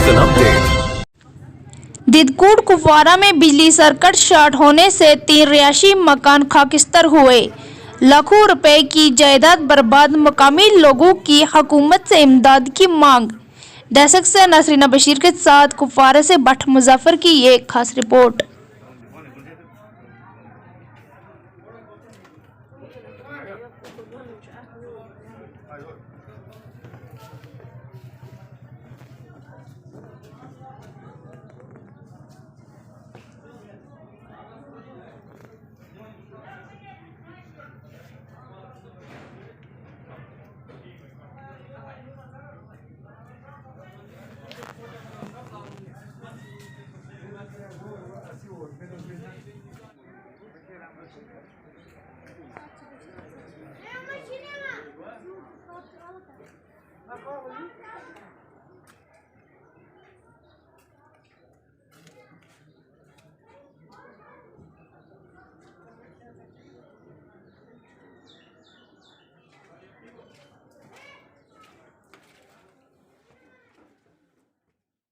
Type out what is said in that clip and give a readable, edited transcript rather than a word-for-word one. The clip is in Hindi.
Digital update. दिदकुट कुपवारा में बिजली सर्किट शॉर्ट होने से 3 रिहायशी मकान खाकिस्तान हुए। लाखों रुपए की जायदाद बर्बाद। मकामी लोगों की हुकूमत से इमदाद की मांग। डेस्क से नसरीना बशीर के साथ कुपवारा से भट्ट मुजफ्फर की एक खास रिपोर्ट।